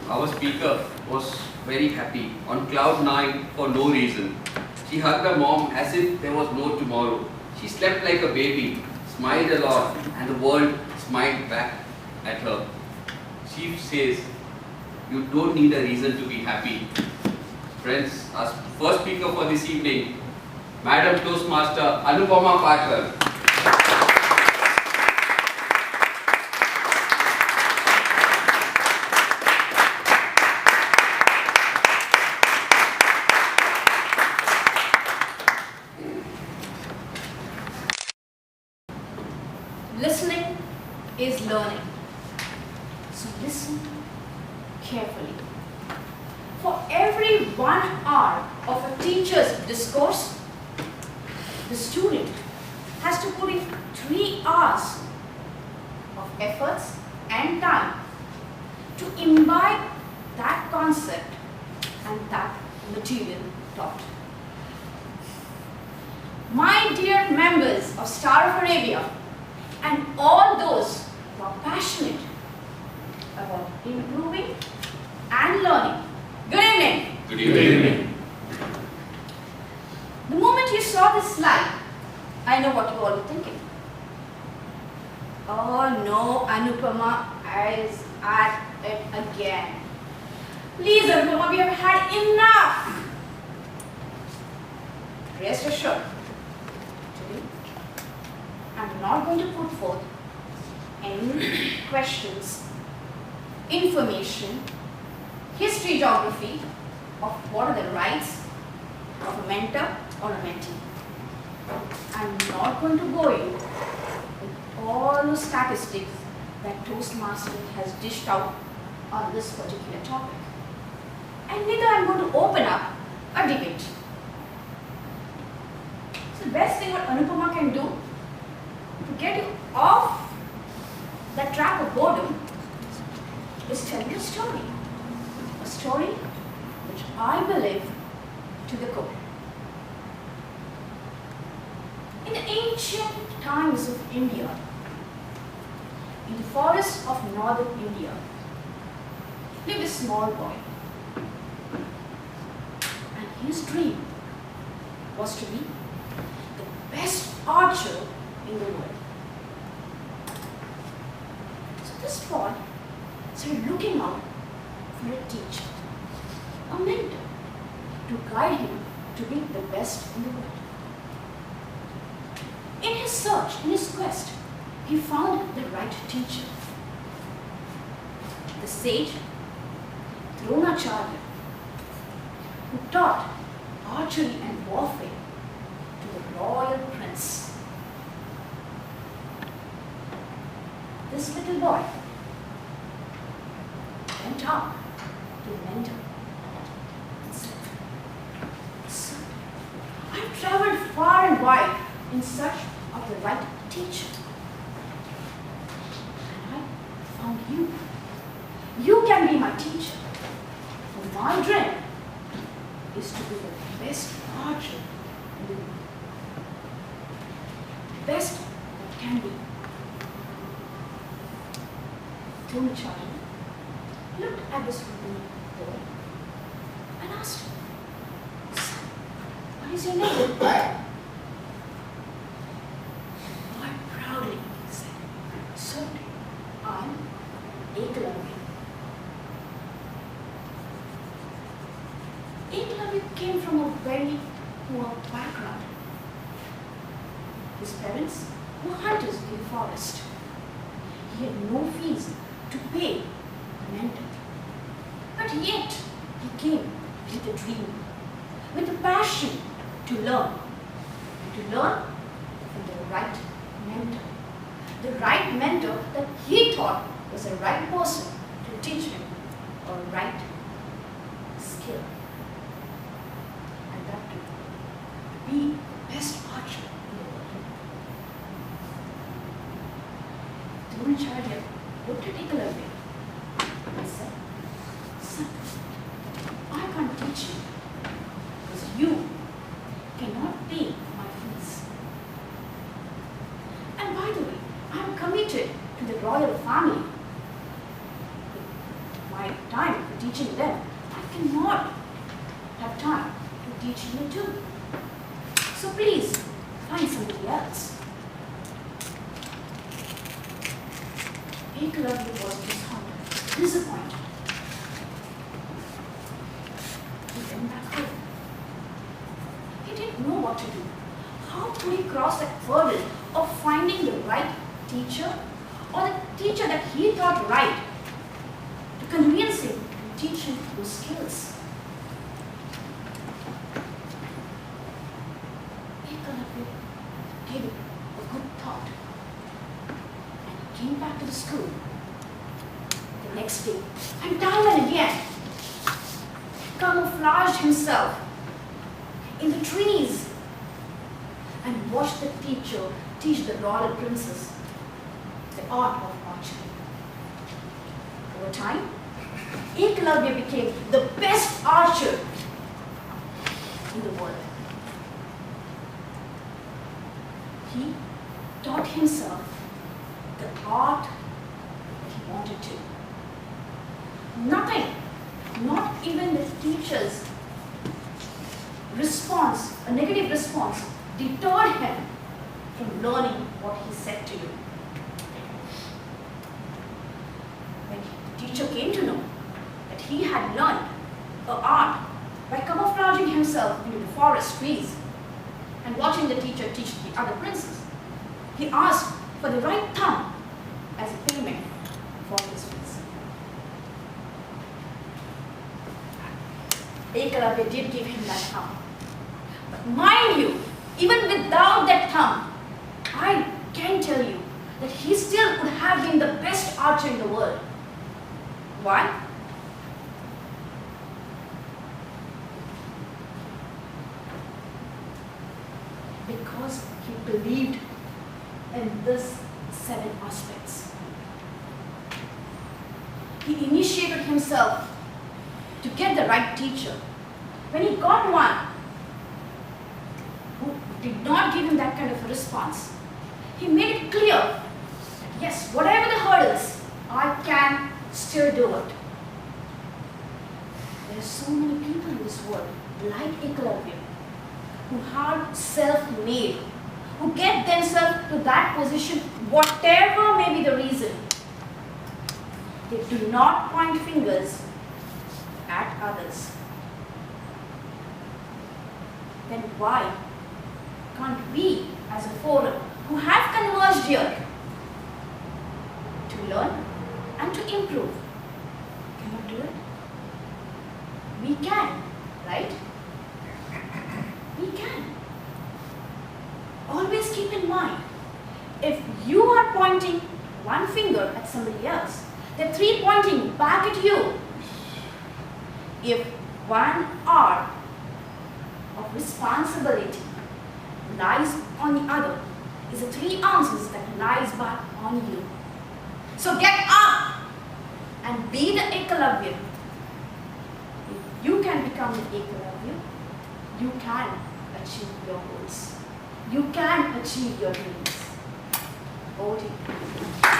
our speaker was very happy, on cloud nine for no reason. She hugged her mom as if there was no tomorrow. She slept like a baby, smiled a lot, and the world smiled back at her. She says, you don't need a reason to be happy. Friends, our first speaker for this evening, Madam Toastmaster Anupama Parkar. Listening is learning. So listen carefully. For every 1 hour of a teacher's discourse, the student has to put in 3 hours of efforts and time to imbibe that concept and that material taught. My dear members of Star of Arabia, and all those who are passionate about improving and learning. Good evening. Good evening. The moment you saw this slide, I know what you all are thinking. Oh no, Anupama is at it again. Please, Anupama, we have had enough. Rest assured, today I'm not going to put forth any questions, information, history, geography of what are the rights of a mentor or a mentee. I'm not going to go in with all the statistics that Toastmaster has dished out on this particular topic. And neither I'm going to open up a debate. So the best thing what Anupama can do to get you off that trap of boredom is tell you a story. A story which I believe to the core. In the ancient times of India, in the forests of northern India, lived a small boy. And his dream was to be the best archer in the world. So this boy started looking out for a teacher, a mentor, to guide him to be the best in the world. In his search, in his quest, he found the right teacher. The sage Dronacharya, who taught archery and warfare to the royal prince. This little boy went up to the mentor and said, "Sir, I've traveled far and wide in search of the right teacher. And I found you. You can be my teacher. For my dream is to be the best archer in the world. The best that can be." Dronacharya looked at this little boy and asked him, "Son, what is your name?" Proudly said, "Sir, I'm Eklavya." Eklavya came from a very poor background. His parents were hunters in the forest. He had no fees to pay a mentor. But yet, he came with a dream, with a passion to learn, and to learn from the right mentor. The right mentor that he thought was the right person to teach him a right skill. And that to be the best archer in the world. Dronacharya looked at Eklavya and said, "Son, I can't teach you because you cannot pay my fees. And by the way, I am committed to the royal family. my time for teaching them, I cannot have time to teach you too. So please, find somebody else. Eklavya was disheartened, disappointed. He went back home. He didn't know what to do. How could he cross that hurdle of finding the right teacher or the teacher that he thought right to convince him to teach him those skills? Eklavya gave it a good thought and came back to the school the next day and time and again camouflaged himself in the trees and watched the teacher teach the royal princess the art of archery. Over time, Eklavya became the best archer in the world. He taught himself the art that he wanted to. Nothing, not even the teacher's response, a negative response, deterred him from learning what he said to you. When the teacher came to know that he had learned the art by camouflaging himself into the forest trees and watching the teacher teach the other princes, he asked for the right thumb as a payment for his fees. Eklavya did give him that thumb. But mind you, even without that thumb, I can tell you that he still would have been the best archer in the world. Why? Because he believed in these 7 aspects. He initiated himself to get the right teacher. When he got one who did not give him that kind of a response, he made it clear that yes, whatever the hurdles, I can still do it. There are so many people in this world like Eklavya who are self-made, who get themselves to that position, whatever may be the reason. They do not point fingers at others. Then why can't we as a forum who have converged here to learn and to improve, cannot do it? We can, right? We can. Always keep in mind, if you are pointing one finger at somebody else, there are 3 pointing back at you. If 1 hour of responsibility lies on the other, is the 3 ounces that lies back on you. So get up and be the Eklavya. If you can become the Eklavya, you can achieve your goals. You can achieve your dreams. Over to you.